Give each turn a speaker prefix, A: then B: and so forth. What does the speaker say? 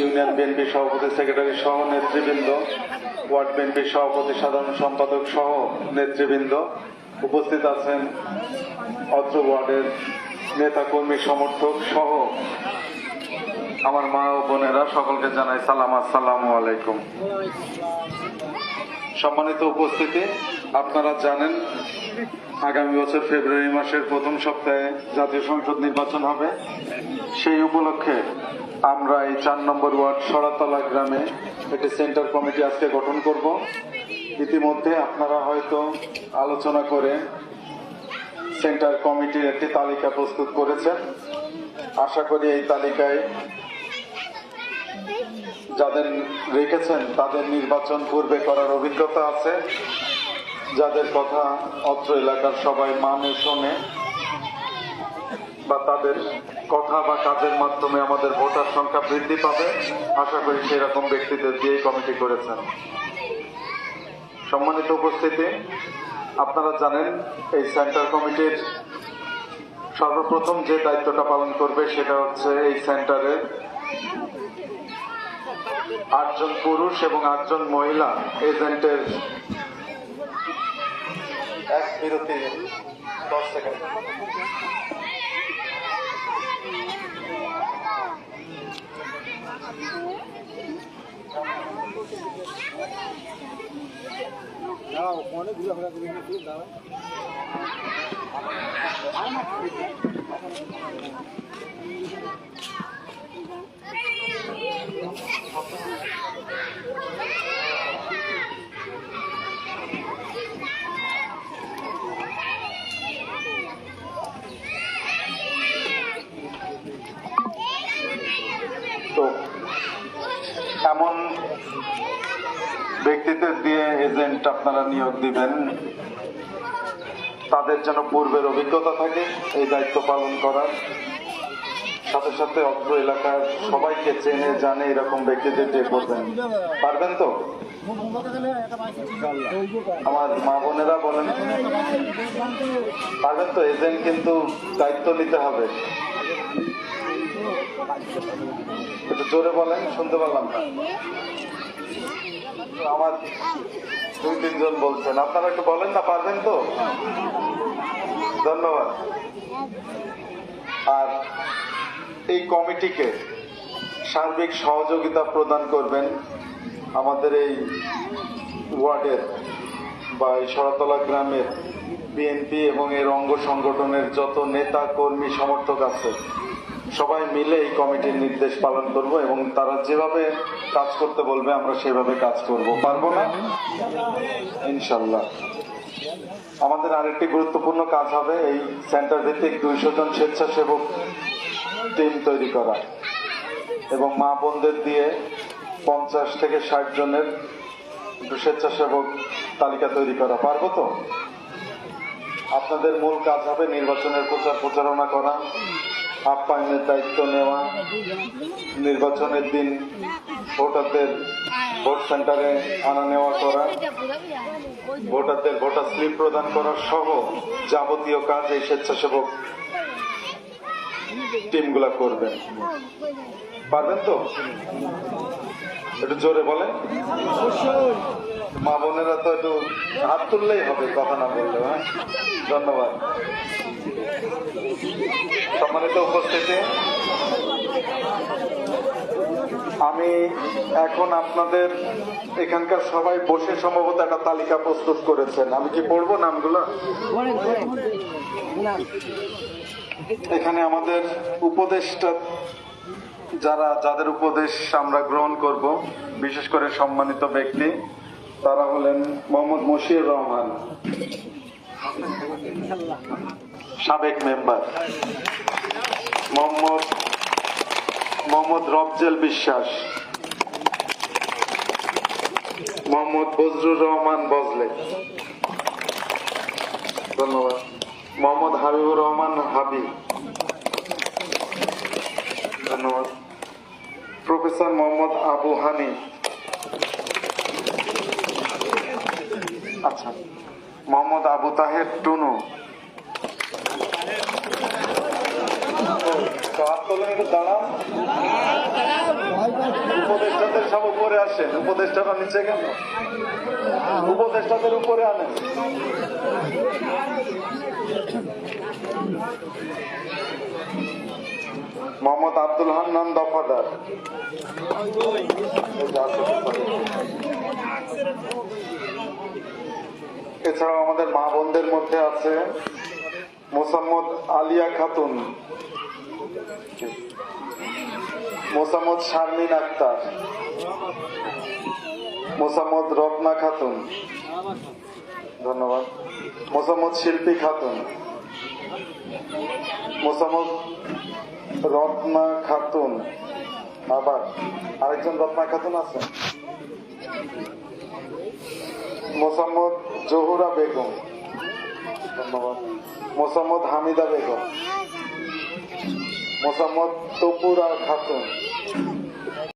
A: Union BNP সভাপতি secretary সহ নেতৃবৃন্দ, ওয়ার্ড বিএনপি সভাপতি সাধারণ সম্পাদক সহ নেতৃবৃন্দ, উপস্থিত আছেন অত্র ওয়ার্ডের নেতা কর্মী সমর্থক সহ আমার মা ও বোনেরা, সকলকে জানাই সালাম, আসসালামু আলাইকুম। সম্মানিত উপস্থিতি, আপনারা জানেন আগামী বছর ফেব্রুয়ারি মাসের প্রথম সপ্তাহে জাতীয় সংসদ নির্বাচন হবে। সেই উপলক্ষে আমরা এই 4 নম্বর ওয়ার্ড সরাতলা গ্রামে একটি সেন্টার কমিটি আজকে গঠন করব। ইতিমধ্যে আপনারা হয়তো আলোচনা করে সেন্টার কমিটির একটি তালিকা প্রস্তুত করেছেন। আশা করি এই তালিকায় যাদের রেখেছেন তাদের নির্বাচন পূর্বে করার অভিজ্ঞতা আছে, যাদের কথা অত্র এলাকার সবাই মানে শোনে বা তাদের কথা বা কাজের মাধ্যমে আমাদের ভোটার সংখ্যা বৃদ্ধি পাবে, আশা করি সেরকম ব্যক্তিদের দিয়েই কমিটি করেছেন। সম্মানিত উপস্থিতি, আপনারা জানেন এই সেন্টার কমিটির সর্বপ্রথম যে দায়িত্বটা পালন করবে সেটা হচ্ছে এই সেন্টারের 8 জন পুরুষ এবং 8 জন মহিলা এজেন্টের এক বিরতি 10 সেকেন্ড। তো এমন ব্যক্তিদের দিয়ে এজেন্ট আপনারা নিয়োগ দিবেন, তাদের যেন পূর্বের অভিজ্ঞতা থাকে এই দায়িত্ব পালন করার, সাথে সাথে অত্র এলাকার সবাইকে চেনে জানে এরকম ব্যক্তিদের দিয়ে করবেন। পারবেন তো? আমার মা বোনেরা বলেন, পারবেন তো? এজেন্ট কিন্তু দায়িত্ব নিতে হবে। একটু জোরে বলেন, শুনতে পারলাম না। আমার 2-3 জন বলছেন, আপনারা একটু বলেন না, পারবেন তো? ধন্যবাদ। আর এই কমিটিকে সার্বিক সহযোগিতা প্রদান করবেন আমাদের এই ওয়ার্ডের বা এই সরাতলা গ্রামের বিএনপি এবং এর অঙ্গ সংগঠনের যত নেতা কর্মী সমর্থক আছে, সবাই মিলে এই কমিটির নির্দেশ পালন করব এবং তারা যেভাবে কাজ করতে বলবে আমরা সেভাবে কাজ করব। পারবো না? ইনশাল্লাহ। আমাদের আরেকটি গুরুত্বপূর্ণ কাজ হবে এই সেন্টার ভিত্তিক 200 জন স্বেচ্ছাসেবক টিম তৈরি করা এবং মা বোনদের দিয়ে 50 থেকে 60 জনের স্বেচ্ছাসেবক তালিকা তৈরি করা। পারবো তো? আপনাদের মূল কাজ হবে নির্বাচনের প্রচারণা করা, আপ্যায়নের দায়িত্ব নেওয়া, নির্বাচনের দিন ভোটারদের ভোট সেন্টারে আনা নেওয়া করা, ভোটারদের ভোটার স্লিপ প্রদান করা সহ যাবতীয় কাজ এই স্বেচ্ছাসেবক টিমগুলা করবেন। পারবেন তো? একটু জোরে বলেন। মা বোনেরা তো একটু হাত তুললেই হবে, কথা না বললে। হ্যাঁ, ধন্যবাদ। সম্মানিত উপস্থিতি, আমি এখন আপনাদের এখানকার সবাই বসে সম্ভবত একটা তালিকা প্রস্তুত করেছেন। আমি কি পড়বো নামগুলো? এখানে আমাদের উপদেষ্টা যাদের উপদেশ আমরা গ্রহণ করব, বিশেষ করে সম্মানিত ব্যক্তি, তারা হলেন মোহাম্মদ মশিউর রহমান, সাবেক মেম্বার, মোহাম্মদ রফজেল বিশ্বাস, মোহাম্মদ বজরুর রহমান বজলে, ধন্যবাদ, মোহাম্মদ হাবিবুর রহমান হাবি, ধন্যবাদ, প্রফেসর মোহাম্মদ আবু হানি, আচ্ছা, মোহাম্মদ আবু তাহের টুনু, দাঁড়ান। সব উপরে আসেন, উপদেষ্টারা নিচে কেন? উপদেষ্টাদের উপরে আনেন। মোহাম্মদ আব্দুল হান্নান দফাদার, এছাড়াও আমাদের মা বোনদের মধ্যে আছে মোসাম্মদ আলিয়া খাতুন, মোসাম্মদ শারমিন আক্তার, মোসাম্মদ রত্না খাতুন, ধন্যবাদ, মোসাম্মদ শিল্পী খাতুন, মোসাম্মদ রত্না খাতুন, আবার আরেকজন রত্না খাতুন আছে, মোসাম্মদ জহুরা বেগম, ধন্যবাদ, মোসাম্মদ হামিদা বেগম, মোসাম্মদ তপুরা খাতুন,